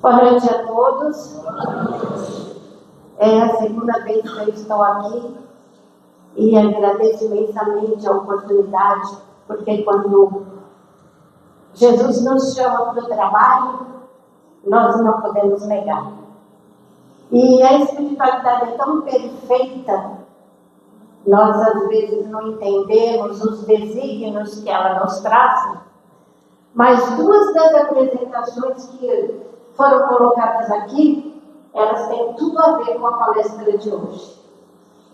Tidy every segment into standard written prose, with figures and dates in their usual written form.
Boa noite a todos. É a segunda vez que eu estou aqui e agradeço imensamente a oportunidade, porque quando Jesus nos chama para o trabalho, nós não podemos negar. E a espiritualidade é tão perfeita, nós às vezes não entendemos os desígnios que ela nos traz, mas duas das apresentações que foram colocadas aqui, elas têm tudo a ver com a palestra de hoje.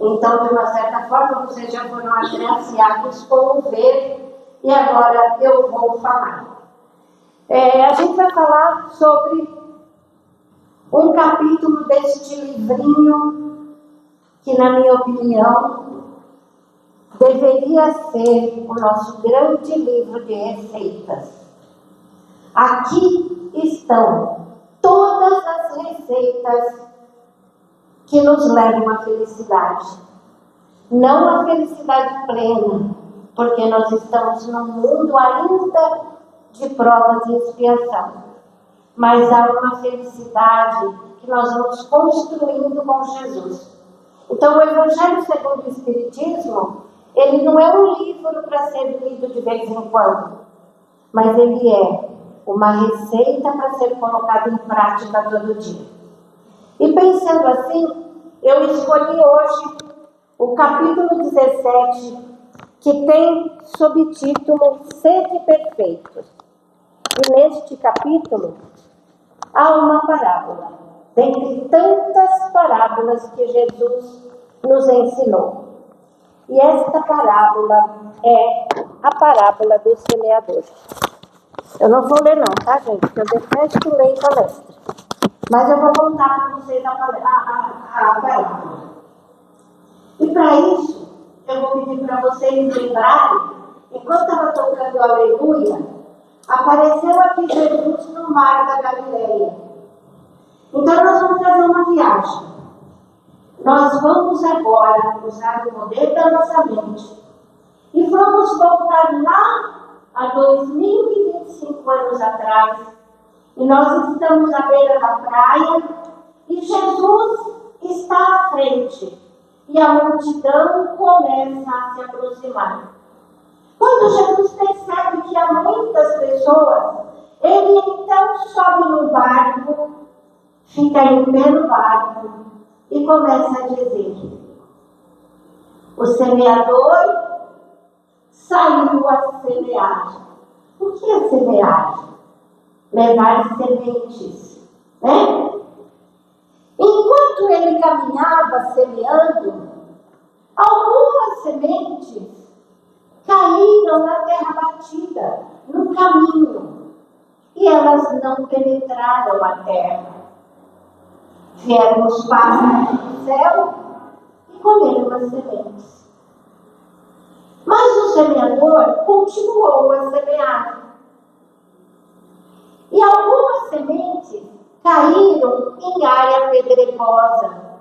Então, de uma certa forma, vocês já foram agraciados com o ver, e agora eu vou falar. A gente vai falar sobre um capítulo deste livrinho que, na minha opinião, deveria ser o nosso grande livro de receitas. Aqui estão todas as receitas que nos levam à felicidade. Não a felicidade plena, porque nós estamos num mundo ainda de provas e expiação. Mas há uma felicidade que nós vamos construindo com Jesus. Então, o Evangelho segundo o Espiritismo, ele não é um livro para ser lido de vez em quando, mas ele é uma receita para ser colocada em prática todo dia. E pensando assim, eu escolhi hoje o capítulo 17, que tem subtítulo Sede Perfeitos. E neste capítulo há uma parábola, dentre tantas parábolas que Jesus nos ensinou. E esta parábola é a parábola do semeador. Eu não vou ler não, tá, gente? Porque eu detesto ler em palestra. Mas eu vou contar para vocês a parábola. E para isso, eu vou pedir para vocês lembrarem, enquanto estava tocando o Aleluia, apareceu aqui Jesus no mar da Galileia. Então nós vamos fazer uma viagem. Nós vamos agora usar o poder da nossa mente e vamos voltar lá há 2025 anos atrás, e nós estamos à beira da praia, e Jesus está à frente, e a multidão começa a se aproximar. Quando Jesus percebe que há muitas pessoas, ele então sobe no barco, fica em pé no barco, e começa a dizer: o semeador saiu a semear. O que é semear? Levar sementes, né? Enquanto ele caminhava semeando, algumas sementes caíram na terra batida, no caminho, e elas não penetraram a terra. Vieram os pássaros do céu e comeram as sementes. Mas o semeador continuou a semear. E algumas sementes caíram em área pedregosa.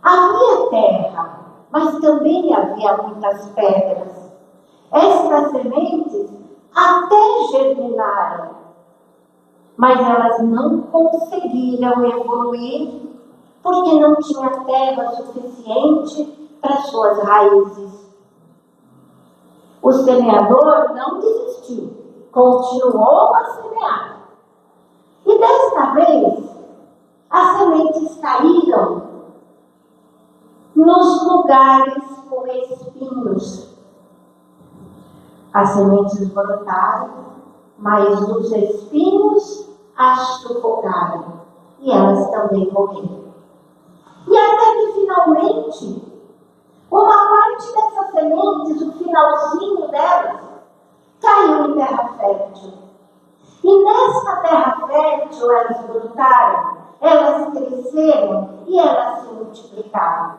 Havia terra, mas também havia muitas pedras. Estas sementes até germinaram, mas elas não conseguiram evoluir porque não tinha terra suficiente para suas raízes. O semeador não desistiu, continuou a semear. E desta vez, as sementes caíram nos lugares com espinhos. As sementes brotaram, mas os espinhos as sufocaram, e elas também morreram. E até que finalmente, uma parte dessas sementes, o finalzinho delas, caiu em terra fértil. E nessa terra fértil elas brotaram, elas cresceram e elas se multiplicaram.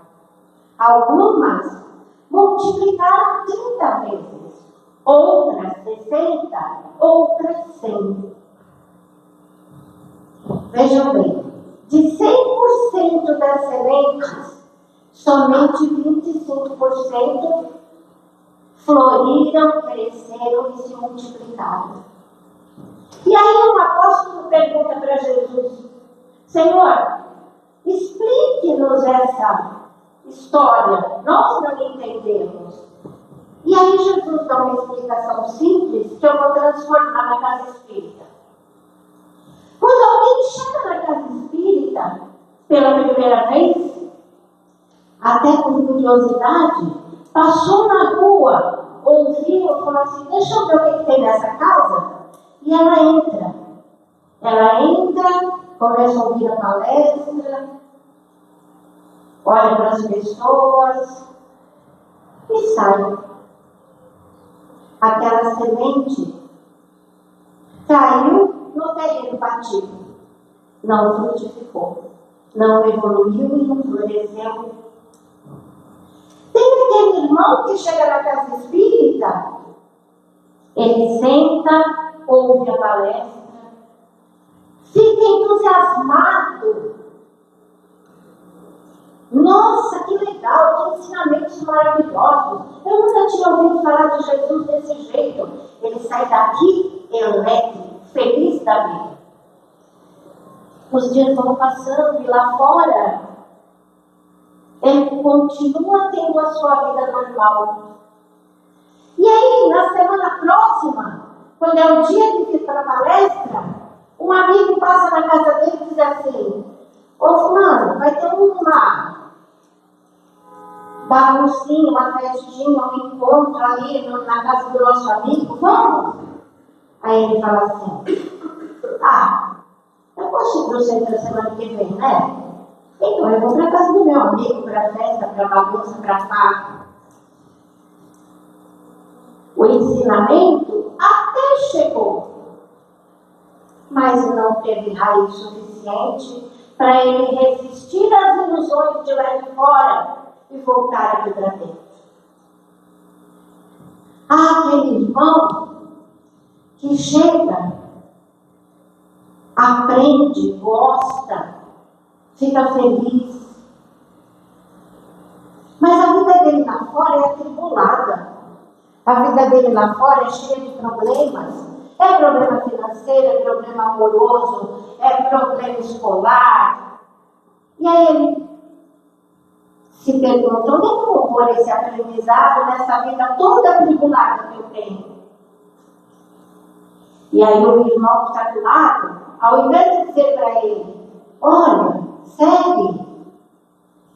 Algumas multiplicaram 30 vezes, outras 60, outras 100. Vejam bem, de 100% das sementes, somente 25% floriram, cresceram e se multiplicaram. E aí o apóstolo pergunta para Jesus: Senhor, explique-nos essa história, nós não entendemos. E aí Jesus dá uma explicação simples que eu vou transformar na casa espírita. Quando alguém chega na casa espírita pela primeira vez, até por curiosidade, passou na rua, ouviu, falou assim: deixa eu ver o que tem nessa casa. E ela entra. Ela entra, começa a ouvir a palestra, olha para as pessoas e sai. Aquela semente caiu no terreno batido. Não frutificou. Não evoluiu e não floresceu. Tem aquele irmão que chega na casa espírita, ele senta, ouve a palestra, fica entusiasmado. Nossa, que legal, que ensinamentos maravilhosos. Eu nunca tinha ouvido falar de Jesus desse jeito. Ele sai daqui elétrico, feliz da vida. Os dias vão passando e lá fora ele continua tendo a sua vida normal. E aí, na semana próxima, quando é o dia de ir para a palestra, um amigo passa na casa dele e diz assim: ô fulano, vai ter uma baguncinha, uma festinha, um encontro ali na casa do nosso amigo, vamos? Aí ele fala assim: eu posso ir para o centro da semana que vem, né? Então eu vou para a casa do meu amigo, para a festa, para a bagunça, para a farra. O ensinamento até chegou, mas não teve raiz suficiente para ele resistir às ilusões de lá de fora e voltar aqui para dentro. Aquele irmão que chega, aprende, gosta, fica feliz. Mas a vida dele lá fora é atribulada. A vida dele lá fora é cheia de problemas. É problema financeiro, é problema amoroso, é problema escolar. E aí ele se pergunta: onde é que eu vou pôr esse aprendizado nessa vida toda atribulada que eu tenho? E aí o irmão que está do lado, ao invés de dizer para ele: olha, segue,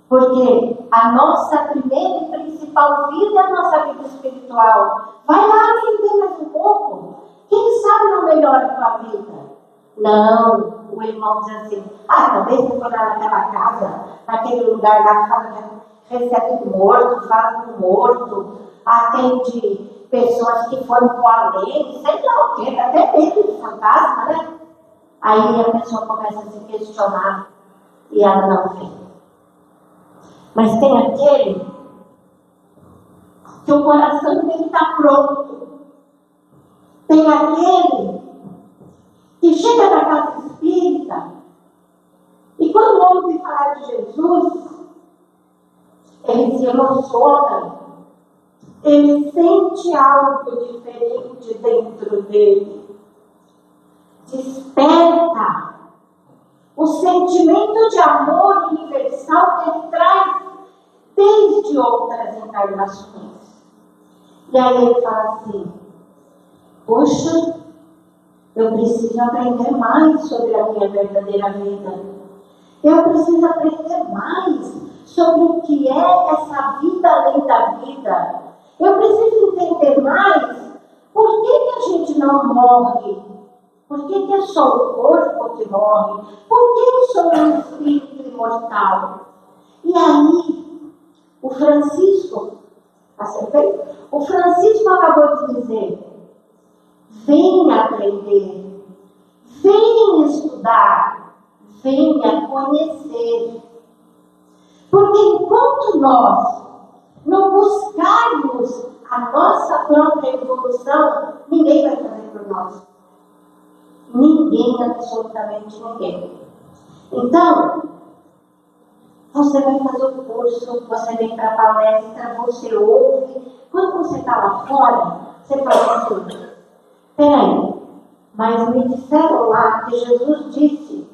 porque a nossa primeira e principal vida é a nossa vida espiritual. Vai lá aprender mais um pouco. Quem sabe não melhora a tua vida? Não, o irmão diz assim: talvez você for lá naquela casa, naquele lugar lá que fala que recebe morto, fala com morto, atende pessoas que foram para o além, sei lá o quê, até medo de fantasma, né? Aí a pessoa começa a se questionar e ela não vem. Mas tem aquele que o coração dele está pronto. Tem aquele que chega na casa espírita e quando ouve falar de Jesus, ele se emociona, ele sente algo diferente dentro dele. Desperta o sentimento de amor universal que ele traz desde outras encarnações. E aí ele fala assim: poxa, eu preciso aprender mais sobre a minha verdadeira vida. Eu preciso aprender mais sobre o que é essa vida além da vida. Eu preciso entender mais por que a gente não morre. Por que é só o corpo que morre? Por que eu sou um espírito imortal? E aí, o Francisco acabou de dizer: venha aprender, venha estudar, venha conhecer. Porque enquanto nós não buscarmos a nossa própria evolução, ninguém vai fazer por nós. Ninguém, absolutamente ninguém. Então, você vai fazer o curso, você vem para a palestra, você ouve. Quando você está lá fora, você fala assim: peraí, Mas me disseram lá que Jesus disse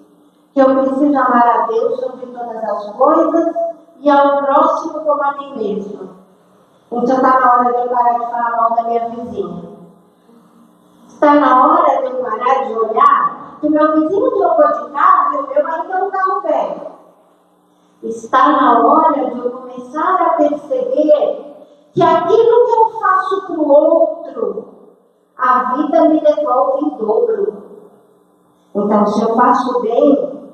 que eu preciso amar a Deus sobre todas as coisas e ao próximo como a mim mesmo. Então está na hora de eu parar de falar mal da minha vizinha. Está na hora de eu parar de olhar que o meu vizinho trocou de carro e o meu ainda é um carro velho. Está na hora de eu começar a perceber que aquilo que eu faço para o outro, a vida me devolve em dobro. Então, se eu faço bem,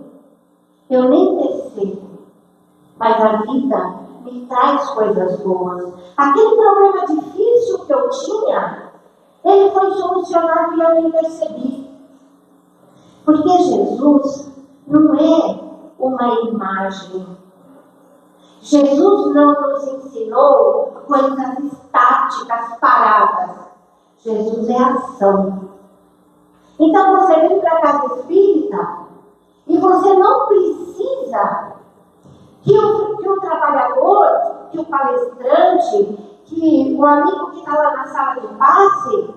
eu nem percebo. Mas a vida me traz coisas boas. Aquele problema difícil que eu tinha, ele foi solucionado e eu nem percebi. Porque Jesus não é uma imagem. Jesus não nos ensinou coisas estáticas, paradas. Jesus é ação. Então você vem para a casa espírita e você não precisa que o trabalhador, que o palestrante, que o amigo que está lá na sala de passe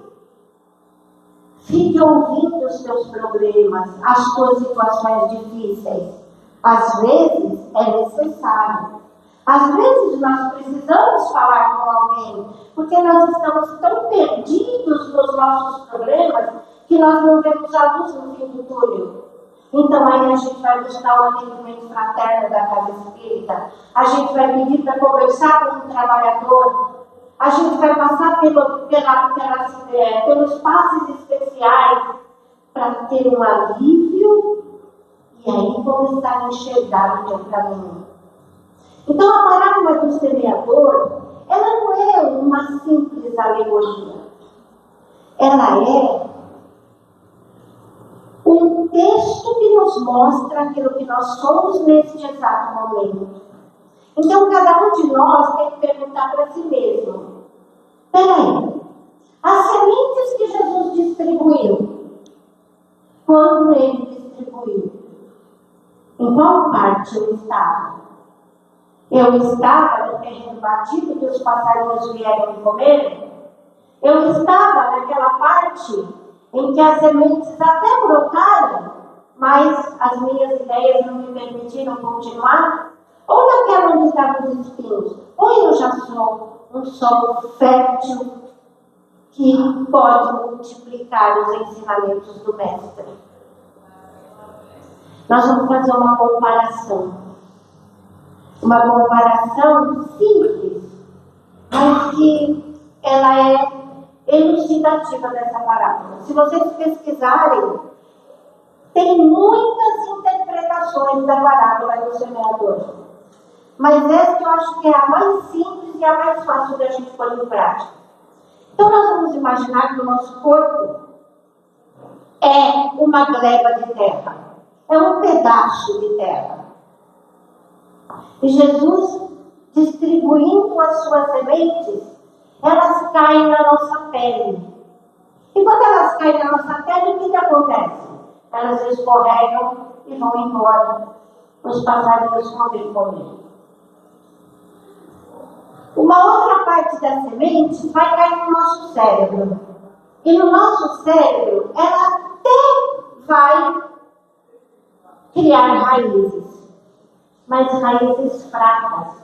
fique ouvindo os seus problemas, as suas situações difíceis. Às vezes é necessário. Às vezes nós precisamos falar com alguém, porque nós estamos tão perdidos nos nossos problemas que nós não vemos a luz no fim do túnel. Então aí a gente vai buscar o atendimento fraterno da casa espírita, a gente vai pedir para conversar com um trabalhador, a gente vai passar pelos passes especiais para ter um alívio e aí começar a enxergar o teu caminho. Então a parábola do semeador, ela não é uma simples alegoria. Ela é um texto que nos mostra aquilo que nós somos neste exato momento. Então cada um de nós tem que perguntar para si mesmo: peraí, as sementes que Jesus distribuiu, quando ele distribuiu, em qual parte eu estava? Eu estava no terreno batido que os passarinhos vieram me comer? Eu estava naquela parte em que as sementes até brotaram, mas as minhas ideias não me permitiram continuar? Ou naquela onde estavam os espinhos? Ou eu já sou um solo fértil que pode multiplicar os ensinamentos do Mestre? Nós vamos fazer uma comparação. Uma comparação simples, mas que ela é elucidativa dessa parábola. Se vocês pesquisarem, tem muitas interpretações da parábola do semeador. Mas essa eu acho que é a mais simples e a mais fácil da gente pôr em prática. Então nós vamos imaginar que o nosso corpo é uma gleba de terra. É um pedaço de terra. E Jesus, distribuindo as suas sementes, elas caem na nossa pele. E quando elas caem na nossa pele, o que acontece? Elas escorregam e vão embora. Os passarinhos podem comer. Uma outra parte da semente vai cair no nosso cérebro. E no nosso cérebro, ela até vai criar raízes. Mas raízes fracas,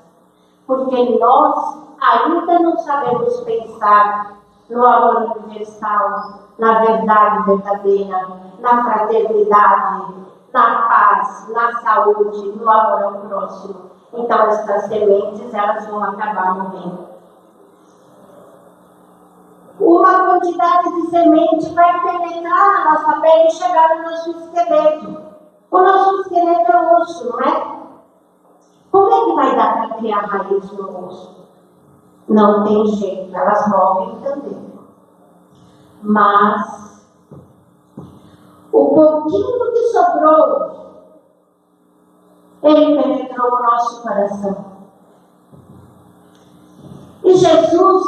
porque nós ainda não sabemos pensar no amor universal, na verdade verdadeira, na fraternidade, na paz, na saúde, no amor ao próximo. Então essas sementes, elas vão acabar morrendo. Uma quantidade de semente vai penetrar na nossa pele e chegar no nosso esqueleto. O nosso esqueleto é osso, não é? Como é que vai dar para criar raiz no osso? Não tem jeito, elas morrem também. Mas o pouquinho que sobrou, ele penetrou no nosso coração. E Jesus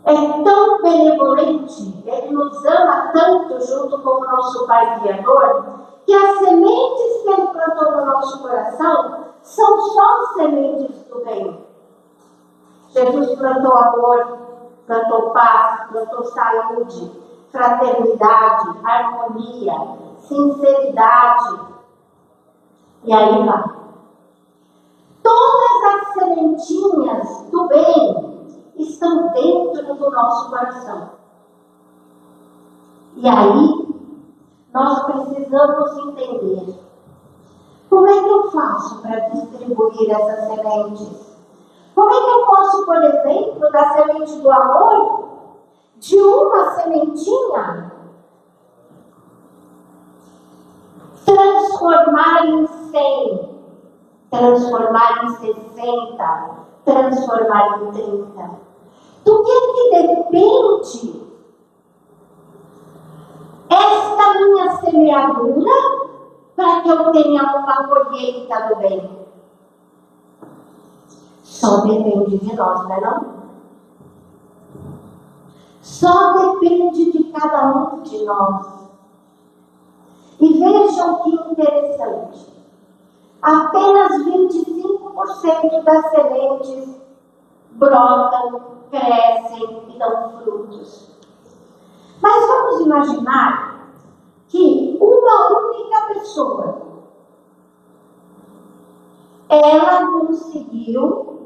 é tão benevolente, ele nos ama tanto junto com o nosso Pai Criador, que as sementes que ele plantou no nosso coração são só sementes do bem. Jesus plantou amor, plantou paz, plantou saúde, fraternidade, harmonia, sinceridade. E aí vai. Todas as sementinhas do bem estão dentro do nosso coração. E aí, nós precisamos entender como é que eu faço para distribuir essas sementes. Como é que eu posso, por exemplo, da semente do amor, de uma sementinha, transformar em 100, transformar em 60, transformar em 30? Do que depende esta minha semeadura para que eu tenha uma colheita do bem? Só depende de nós, não é não? Só depende de cada um de nós. E vejam que interessante. Apenas 25% das sementes brotam, crescem e dão frutos. Mas vamos imaginar que uma única pessoa, ela conseguiu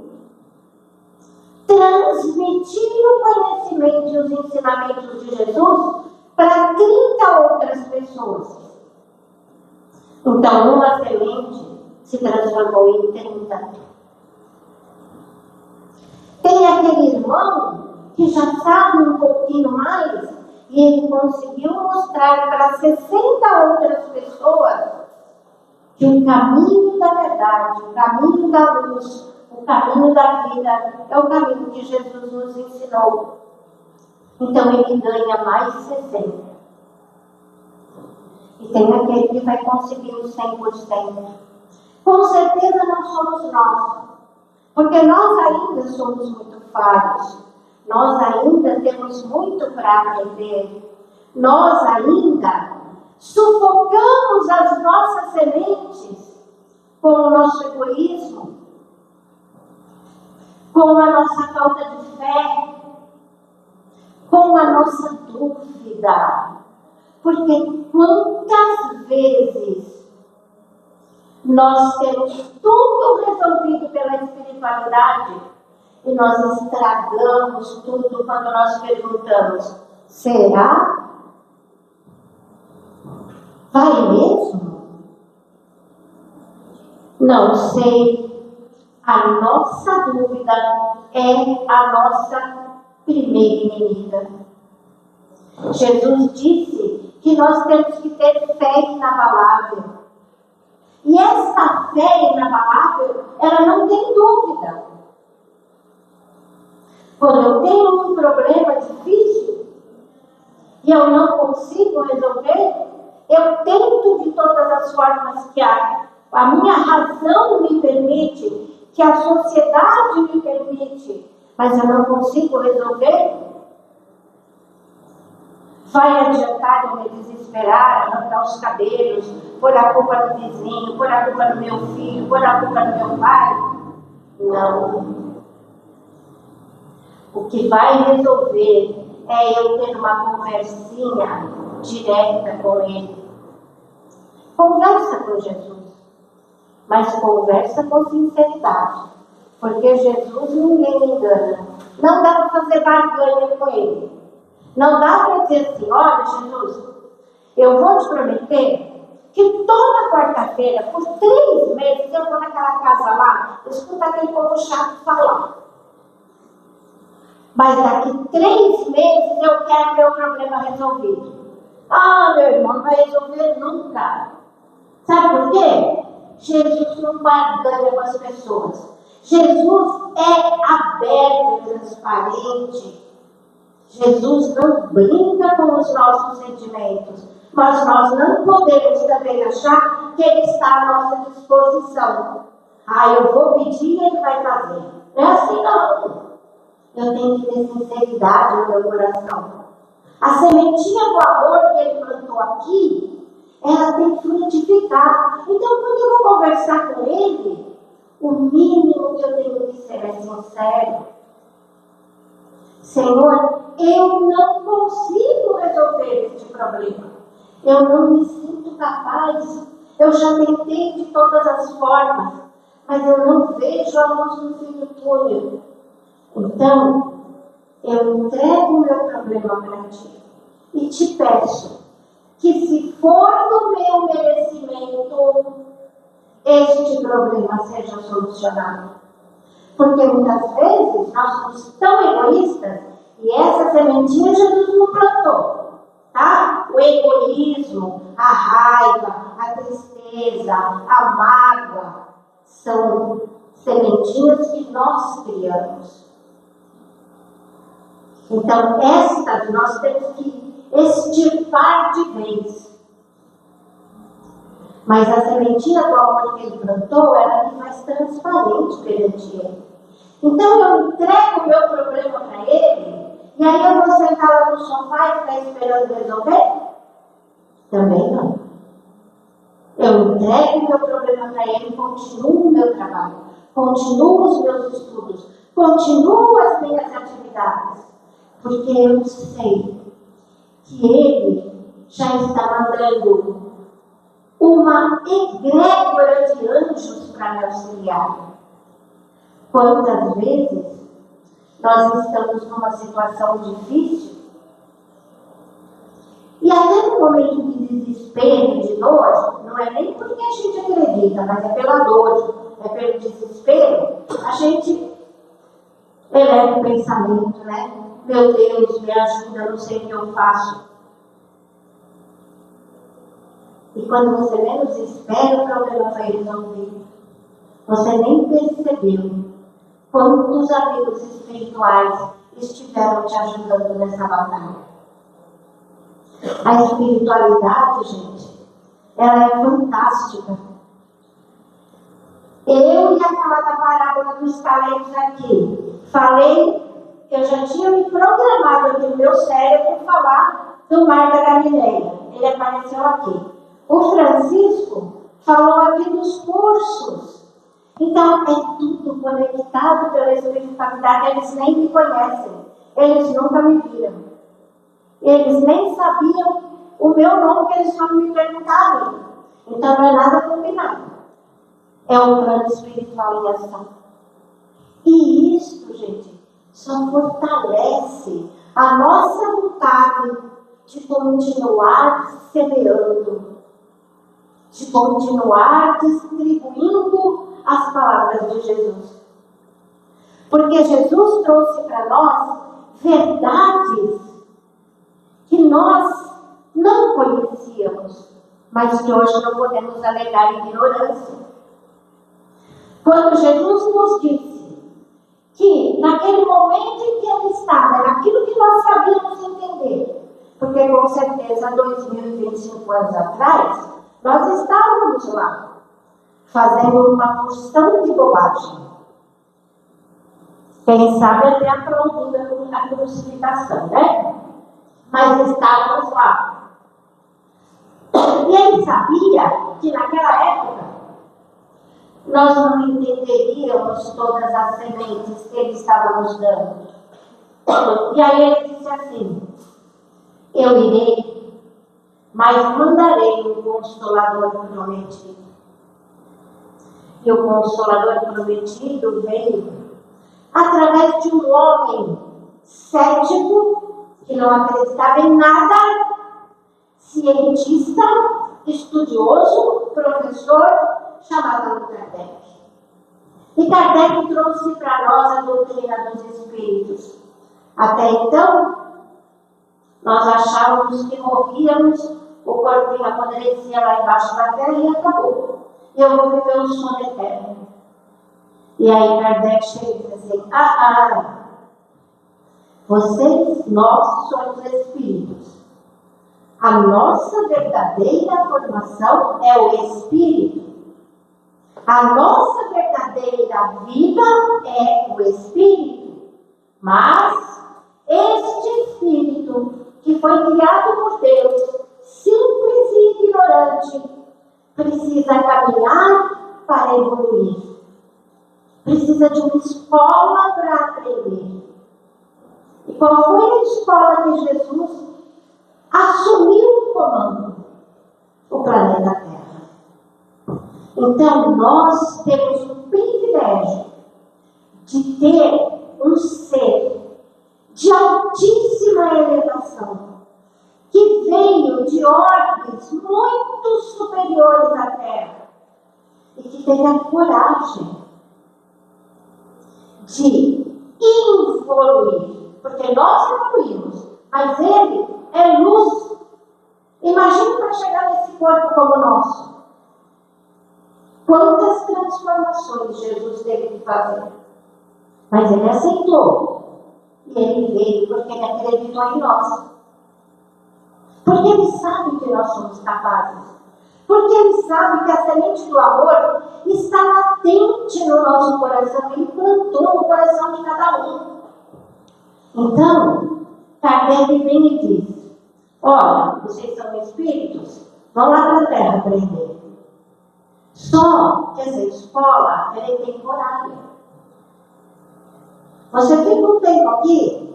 transmitir o conhecimento e os ensinamentos de Jesus para 30 outras pessoas. Então, uma semente se transformou em 30. Tem aquele irmão que já sabe um pouquinho mais e ele conseguiu mostrar para 60 outras pessoas que o caminho da verdade, o caminho da luz, o caminho da vida é o caminho que Jesus nos ensinou. Então ele ganha mais 60. E tem aquele que vai conseguir os 100%. Com certeza não somos nós. Porque nós ainda somos muito falhos. Nós ainda temos muito para aprender. Nós ainda sufocamos as nossas sementes com o nosso egoísmo, com a nossa falta de fé, com a nossa dúvida. Porque quantas vezes nós temos tudo resolvido pela espiritualidade e nós estragamos tudo quando nós perguntamos: será? Vai mesmo? Não sei. A nossa dúvida é a nossa primeira inimiga. Jesus disse que nós temos que ter fé inabalável. E essa fé inabalável, ela não tem dúvida. Quando eu tenho um problema difícil e eu não consigo resolver, eu tento de todas as formas que a minha razão me permite, que a sociedade me permite, mas eu não consigo resolver. Vai adiantar eu me desesperar, arrancar os cabelos, pôr a culpa no vizinho, pôr a culpa no meu filho, pôr a culpa no meu pai? Não. O que vai resolver é eu ter uma conversinha direta com Ele. Conversa com Jesus, mas conversa com sinceridade, porque Jesus ninguém engana. Não dá para fazer barganha com Ele. Não dá para dizer assim: olha, Jesus, eu vou te prometer que toda quarta-feira, por 3 meses, eu vou naquela casa lá, escuta aquele povo chato falar. Mas daqui 3 meses eu quero meu problema resolvido. Ah, meu irmão, não vai resolver nunca. Sabe por quê? Jesus não barganha com as pessoas. Jesus é aberto e transparente. Jesus não brinca com os nossos sentimentos, mas nós não podemos também achar que Ele está à nossa disposição. Ah, eu vou pedir e Ele vai fazer. Não é assim não. Eu tenho que ter sinceridade no meu coração. A sementinha do amor que Ele plantou aqui, ela tem que frutificar. Então, quando eu vou conversar com Ele, o mínimo que eu tenho que ser é sincero. Senhor, eu não consigo resolver este problema. Eu não me sinto capaz. Eu já tentei de todas as formas, mas eu não vejo a luz no fim do túnel. Então, eu entrego o meu problema para ti e te peço que, se for do meu merecimento, este problema seja solucionado. Porque muitas vezes nós somos tão egoístas e essa sementinha Jesus não plantou. Tá? O egoísmo, a raiva, a tristeza, a mágoa são sementinhas que nós criamos. Então, estas nós temos que extirpar de vez. Mas a sementinha do amor que ele plantou, ela me faz transparente perante ele. Então eu entrego o meu problema para ele, e aí eu vou sentar lá no sofá e ficar esperando resolver? Também não. Eu entrego o meu problema para ele e continuo o meu trabalho, continuo os meus estudos, continuo as minhas atividades, porque eu sei que ele já está mandando uma egrégora de anjos para me auxiliar. Quantas vezes nós estamos numa situação difícil e até no momento de desespero e de dor, não é nem porque a gente acredita, mas é pela dor, é pelo desespero, a gente eleva o pensamento, né? Meu Deus, me ajuda, não sei o que eu faço. E quando você menos espera, o problema vai resolver. Você nem percebeu quantos amigos espirituais estiveram te ajudando nessa batalha. A espiritualidade, gente, ela é fantástica. Eu e aquela da parábola dos talentos aqui, falei, eu já tinha me programado aqui no meu cérebro falar do Mar da Galileia. Ele apareceu aqui. O Francisco falou aqui dos cursos. Então, é tudo conectado pela espiritualidade. Eles nem me conhecem. Eles nunca me viram. Eles nem sabiam o meu nome, que eles só me perguntaram. Então, não é nada combinado. É um plano espiritual em ação. E isso, gente, só fortalece a nossa vontade de continuar semeando, de continuar distribuindo as palavras de Jesus. Porque Jesus trouxe para nós verdades que nós não conhecíamos, mas que hoje não podemos alegar ignorância. Quando Jesus nos disse que naquele momento em que ele estava, naquilo que nós sabíamos entender, porque com certeza 2025 anos atrás, nós estávamos lá, fazendo uma porção de bobagem. Quem sabe até aplaudindo a crucificação, né? Mas estávamos lá. E ele sabia que naquela época nós não entenderíamos todas as sementes que ele estava nos dando. E aí ele disse assim: eu irei, mas mandarei um Consolador prometido. E o Consolador prometido veio através de um homem cético, que não acreditava em nada, cientista, estudioso, professor, chamado Allan Kardec. E Kardec trouxe para nós a doutrina dos espíritos. Até então, nós achávamos que morríamos, o corpinho apodrecia lá embaixo da terra e acabou. E eu vou viver um sono eterno. E aí Kardec chega e diz assim: vocês, nós somos espíritos. A nossa verdadeira formação é o espírito. A nossa verdadeira vida é o espírito. Mas este espírito que foi criado por Deus, simples e ignorante, precisa caminhar para evoluir. Precisa de uma escola para aprender. E qual foi a escola que Jesus assumiu o comando? O planeta Terra. Então, nós temos o privilégio de ter um ser de altíssima elevação, que veio de orbes muito superiores à Terra e que teve a coragem de evoluir, porque nós evoluímos, mas ele é luz. Imagine para chegar nesse corpo como o nosso. Quantas transformações Jesus teve que fazer. Mas ele aceitou. E ele veio porque ele acreditou em nós. Porque ele sabe que nós somos capazes. Porque ele sabe que a semente do amor está latente no nosso coração. Ele plantou no coração de cada um. Então, Kardec vem e diz: olha, vocês são espíritos, vão lá para a Terra aprender. Só que essa escola é temporária. Você fica um tempo aqui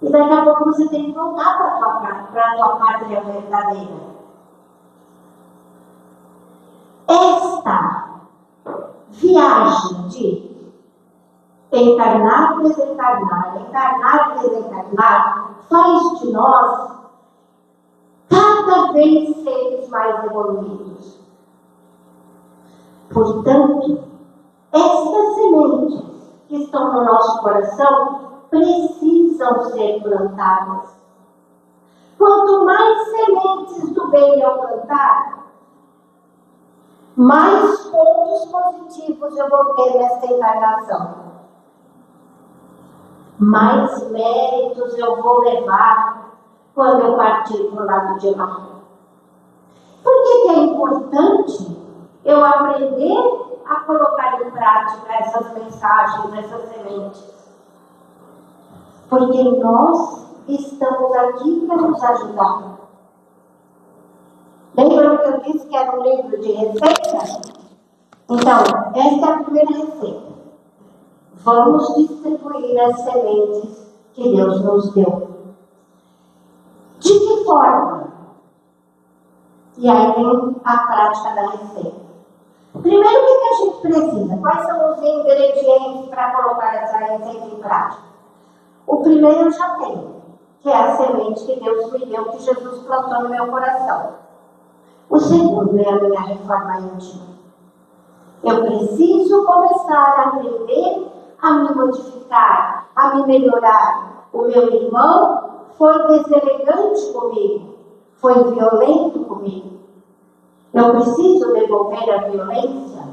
e daqui a pouco você tem que voltar para a tua pátria verdadeira. Esta viagem de encarnar, desencarnar, encarnar, desencarnar, faz de nós cada vez seres mais evoluídos. Portanto, estas sementes que estão no nosso coração precisam ser plantadas. Quanto mais sementes do bem eu plantar, mais pontos positivos eu vou ter nesta encarnação. Mais méritos eu vou levar quando eu partir para o lado de lá. Por que é importante eu aprender a colocar em prática essas mensagens, essas sementes? Porque nós estamos aqui para nos ajudar. Lembram que eu disse que era um livro de receitas? Então, esta é a primeira receita. Vamos distribuir as sementes que Deus nos deu. De que forma? E aí vem a prática da receita. Primeiro, o que a gente precisa? Quais são os ingredientes para colocar essa receita em prática? O primeiro eu já tenho, que é a semente que Deus me deu, que Jesus plantou no meu coração. O segundo é a minha reforma íntima. Eu preciso começar a aprender a me modificar, a me melhorar. O meu irmão foi deselegante comigo, foi violento comigo. Eu preciso devolver a violência?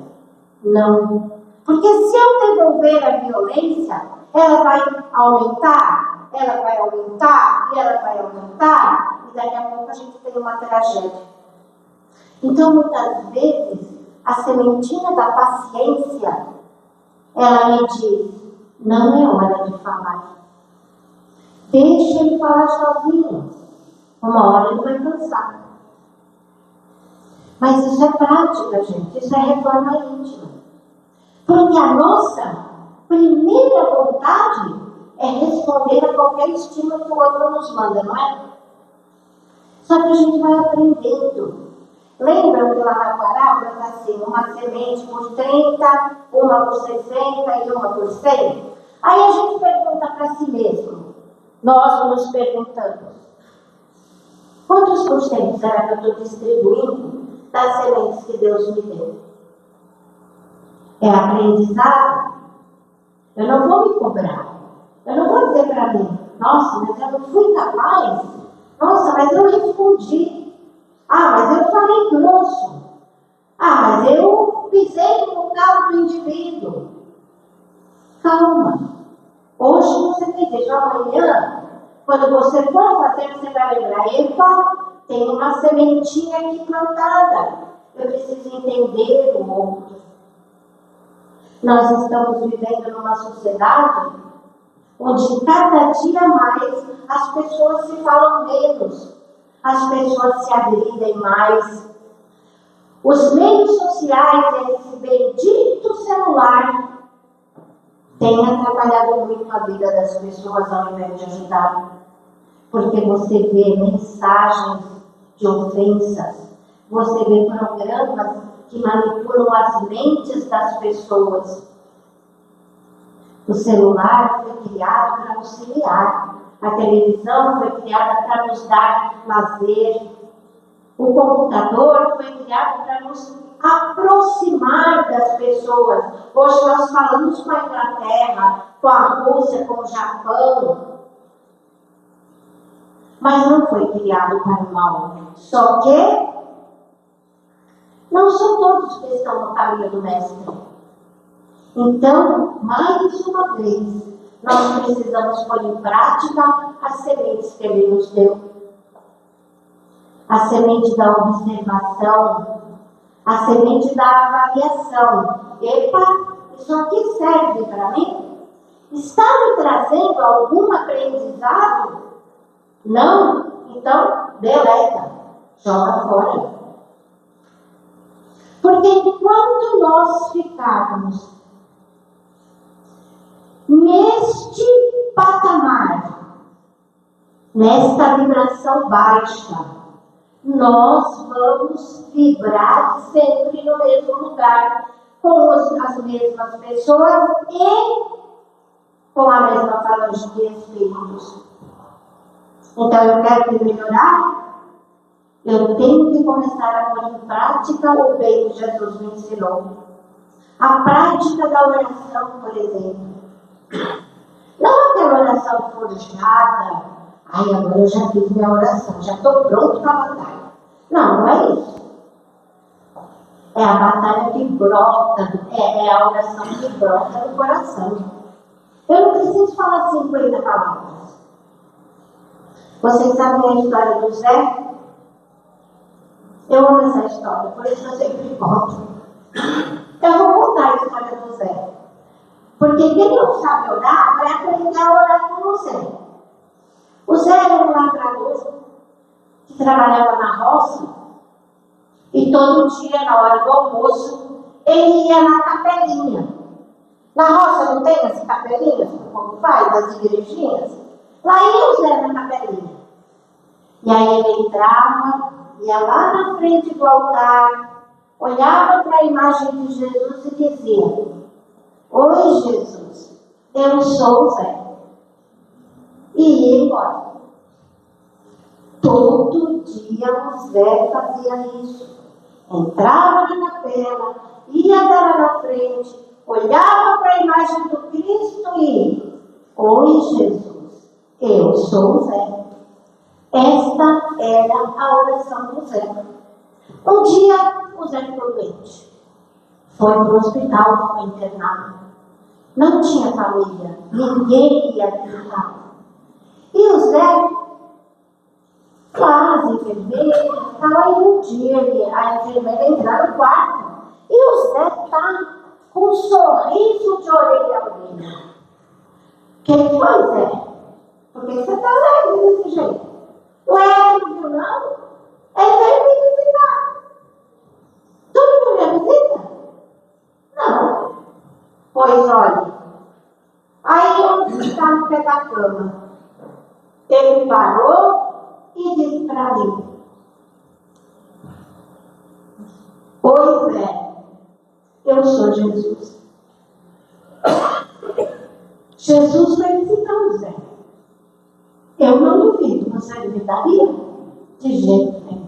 Não. Porque se eu devolver a violência, ela vai aumentar, e ela vai aumentar, e daqui a pouco a gente tem uma tragédia. Então, muitas vezes, a sementinha da paciência, ela me diz: não é hora de falar. Deixe ele falar sozinho. Uma hora ele vai cansar. Mas isso é prática, gente. Isso é reforma íntima. Porque a nossa primeira vontade é responder a qualquer estímulo que o outro nos manda, não é? Só que a gente vai aprendendo. Lembram que lá na parábola está assim: uma semente por 30, uma por 60 e uma por 100? Aí a gente pergunta para si mesmo. Nós nos perguntamos: quantos por cento será que eu estou distribuindo das sementes que Deus me deu? É aprendizado? Eu não vou me cobrar. Eu não vou dizer para mim: nossa, mas eu não fui capaz. Nossa, mas eu respondi. Ah, mas eu falei grosso. Ah, mas eu pisei no calo do indivíduo. Calma. Hoje você tem que, amanhã, quando você for fazer, você vai lembrar: epa, tem uma sementinha aqui plantada. Eu preciso entender o outro. Nós estamos vivendo numa sociedade onde cada dia mais as pessoas se falam menos. As pessoas se agridem mais. Os meios sociais, esse bendito celular, tem atrapalhado muito a vida das pessoas ao invés de ajudar. Porque você vê mensagens de ofensas, você vê programas que manipulam as mentes das pessoas. O celular foi criado para auxiliar, a televisão foi criada para nos dar lazer, o computador foi criado para nos aproximar das pessoas. Hoje nós falamos com a Inglaterra, com a Rússia, com o Japão, mas não foi criado para o mal. Só que não são todos que estão no caminho do Mestre. Então, mais uma vez, nós precisamos pôr em prática as sementes que Ele nos deu. A semente da observação, a semente da avaliação. Epa, isso aqui serve para mim? Está me trazendo algum aprendizado? Não? Então, deleta, joga fora. Porque enquanto nós ficarmos neste patamar, nesta vibração baixa, nós vamos vibrar sempre no mesmo lugar, com as mesmas pessoas e com a mesma falange de espíritos. Então eu quero me melhorar, eu tenho que começar a pôr em prática o bem que Jesus me ensinou. A prática da oração, por exemplo. Não aquela oração forjada. Ai, agora eu já fiz minha oração, já estou pronto para a batalha. Não, não é isso. É a batalha que brota, é a oração que brota do coração. Eu não preciso falar 50 palavras. Vocês sabem a história do Zé? Eu amo essa história, por isso eu sempre conto. Eu vou contar a história do Zé. Porque quem não sabe orar, vai aprender a orar com o Zé. O Zé era um lavrador que trabalhava na roça e todo dia, na hora do almoço, ele ia na capelinha. Na roça não tem as capelinhas, como faz, as igrejinhas? Lá ia o Zé na capelinha. E aí ele entrava, ia lá na frente do altar, olhava para a imagem de Jesus e dizia: Oi, Jesus, eu sou o Zé. E ia embora. Todo dia o Zé fazia isso. Entrava na capela, ia lá na frente, olhava para a imagem do Cristo e: Oi, Jesus, eu sou o Zé. Esta era a oração do Zé. Um dia o Zé ficou doente. Foi para o hospital, foi internado. Não tinha família, ninguém ia visitar. E o Zé, as enfermeiras, estava aí um dia, a enfermeira entrar no quarto. E o Zé está com um sorriso de orelha a orelha. O que foi, Zé? Por que você está alegre desse jeito? Ué, não viu não? Ele veio me visitar. Tu não viu minha visita? Não. Pois olha, aí onde está no pé da cama, ele parou e disse para mim: Pois é, eu sou Jesus. Jesus vai visitar o Zé. Eu não duvido, você duvidaria? De jeito nenhum.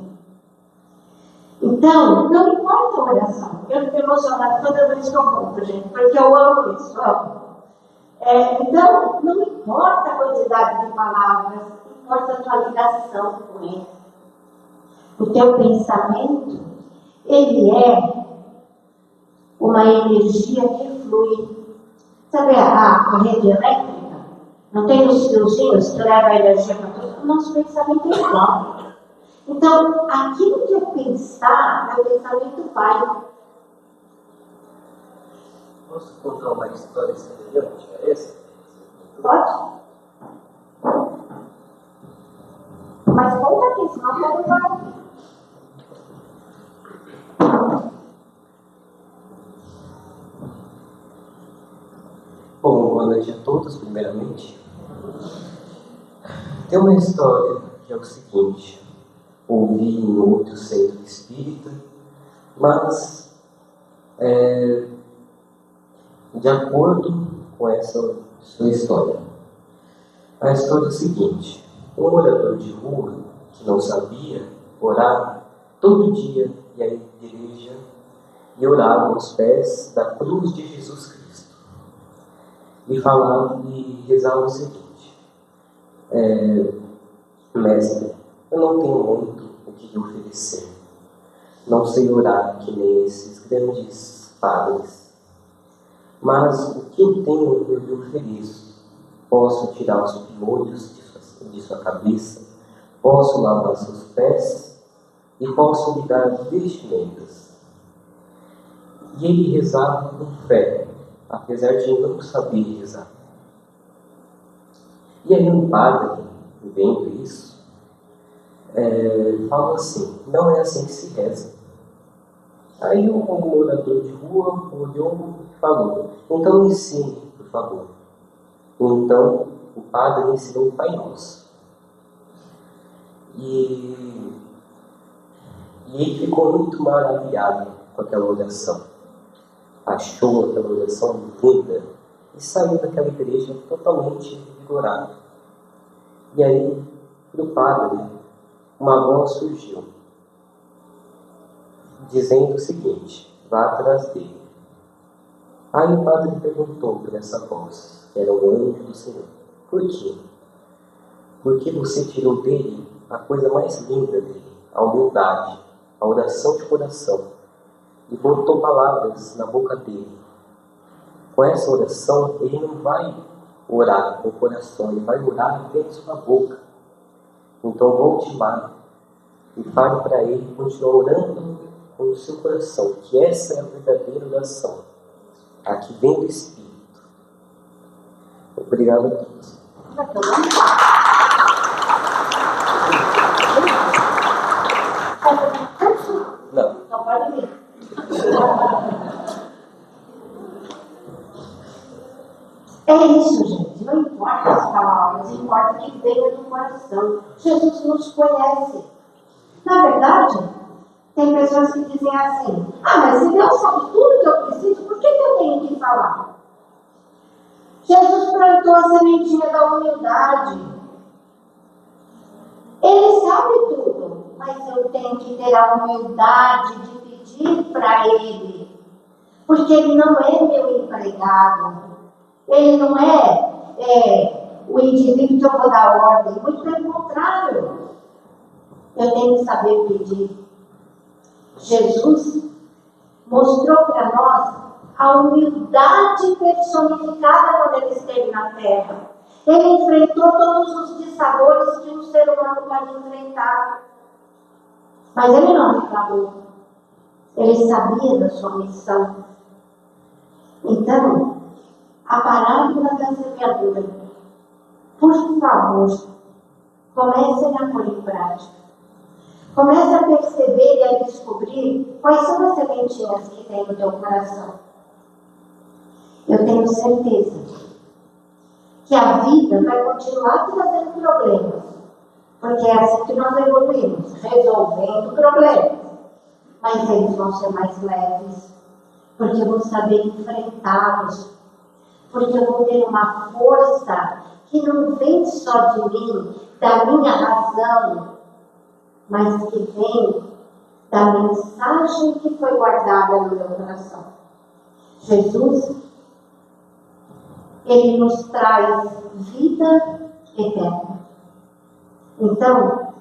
Então, não importa a oração. Eu fico emocionada toda vez que eu conto, gente, porque eu amo isso. Então, não importa a quantidade de palavras, importa a tua ligação com ele. O teu pensamento, ele é uma energia que flui. Sabe a rede elétrica? Não tem os fiozinhos que levam a energia para todo? O nosso pensamento é igual. Então, aquilo que eu pensar, meu pensamento vai. Posso contar uma história semelhante a essa? Pode? Mas conta aqui, senão eu não vai ouvir. Bom, noite a todos, primeiramente. Tem uma história que é o seguinte: ouvi em outro centro espírita, mas de acordo com essa sua história. A história é o seguinte: um morador de rua que não sabia orar, todo dia ia à igreja e orava aos pés da cruz de Jesus Cristo. E falava e rezava o seguinte: mestre, eu não tenho muito o que lhe oferecer. Não sei orar que nem esses grandes padres. Mas o que eu tenho eu lhe ofereço. Posso tirar os piolhos de sua cabeça, posso lavar seus pés e posso lhe dar vestimentas. E ele rezava com fé, apesar de não saber rezar. E aí um padre, vendo isso, fala assim: não é assim que se reza. Aí o morador de rua olhou e falou: então me ensine, por favor. Então o padre ensinou o Pai Nosso. E ele ficou muito maravilhado com aquela oração. Achou aquela oração linda e saiu daquela igreja totalmente revigorado. E aí, do padre, uma voz surgiu, dizendo o seguinte: vá atrás dele. Aí o padre perguntou por essa voz, que era o anjo do Senhor: por quê? Porque você tirou dele a coisa mais linda dele, a humildade, a oração de coração, e botou palavras na boca dele. Com essa oração, ele não vai orar com o coração, ele vai orar dentro da sua boca. Então volte lá e fale para ele, continue orando com o seu coração, que essa é a verdadeira oração, a que vem do Espírito. Obrigado a todos. Não. Não pode vir. É isso, gente. Não importa as palavras, importa que venha do coração. Jesus nos conhece. Na verdade, tem pessoas que dizem assim: mas se Deus sabe tudo que eu preciso, por que eu tenho que falar? Jesus plantou a sementinha da humildade. Ele sabe tudo, mas eu tenho que ter a humildade de pedir para Ele. Porque Ele não é meu empregado. Ele não é o indivíduo que eu vou dar ordem. Muito pelo contrário. Eu tenho que saber pedir. Jesus mostrou para nós a humildade personificada quando Ele esteve na terra. Ele enfrentou todos os dissabores que um ser humano pode enfrentar. Mas Ele não reclamou. Ele sabia da sua missão. Então, a parábola da semeadura, por favor, comecem a pôr em prática. Comece a perceber e a descobrir quais são as sementinhas que tem no teu coração. Eu tenho certeza que a vida vai continuar trazendo problemas, porque é assim que nós evoluímos, resolvendo problemas. Mas eles vão ser mais leves, porque eu vou saber enfrentá-los, porque eu vou ter uma força que não vem só de mim, da minha razão, mas que vem da mensagem que foi guardada no meu coração. Jesus, Ele nos traz vida eterna. Então,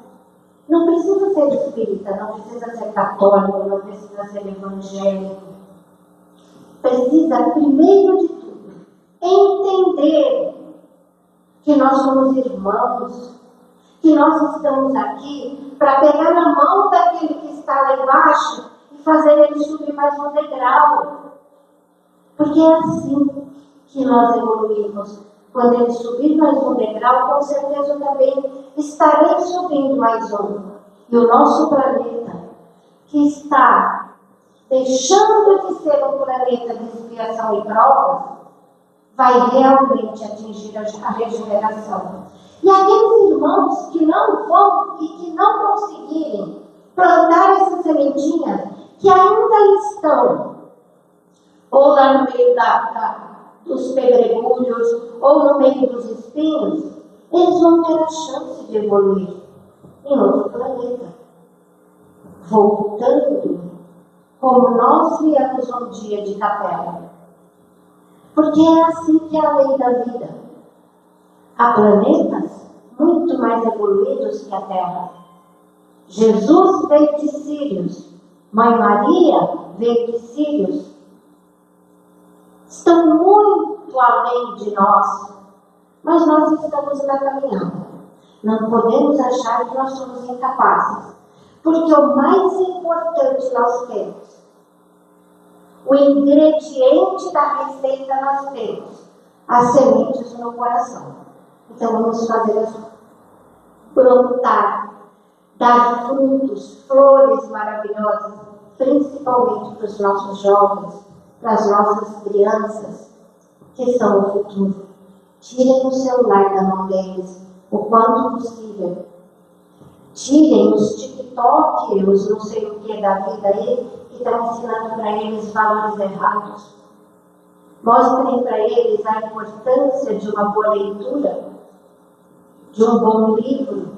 não precisa ser espírita, não precisa ser católico, não precisa ser evangélico. Precisa, primeiro de tudo, entender que nós somos irmãos, que nós estamos aqui para pegar na mão daquele que está lá embaixo e fazer ele subir mais um degrau. Porque é assim que nós evoluímos. Quando ele subir mais um degrau, com certeza eu também estarei subindo mais um. E o nosso planeta, que está deixando de ser um planeta de expiação e provas, vai realmente atingir a regeneração. E aqueles irmãos que não vão e que não conseguirem plantar essa sementinha, que ainda estão ou lá no meio dos pedregulhos, ou no meio dos espinhos, eles vão ter a chance de evoluir em outro planeta. Voltando, como nós viemos um dia de capela. Porque é assim que é a lei da vida. Há planetas muito mais evoluídos que a Terra. Jesus veio de Sírios, Mãe Maria veio de Sírios. Estão muito além de nós, mas nós estamos na caminhada. Não podemos achar que nós somos incapazes, porque o mais importante nós temos, o ingrediente da receita nós temos, as sementes no coração. Então vamos fazê-las brotar, dar frutos, flores maravilhosas, principalmente para os nossos jovens, para as nossas crianças, que são o futuro. Tirem o celular da mão deles, o quanto possível. Tirem os TikTok, os não sei o que da vida aí, que estão ensinando para eles valores errados. Mostrem para eles a importância de uma boa leitura, de um bom livro,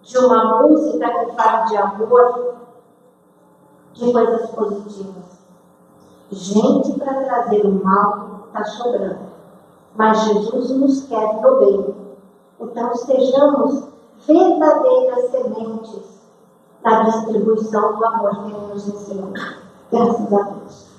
de uma música que fale de amor, de coisas positivas. Gente para trazer o mal está sobrando, mas Jesus nos quer no bem. Então sejamos verdadeiras sementes na distribuição do amor que Ele nos ensinou. Graças a Deus.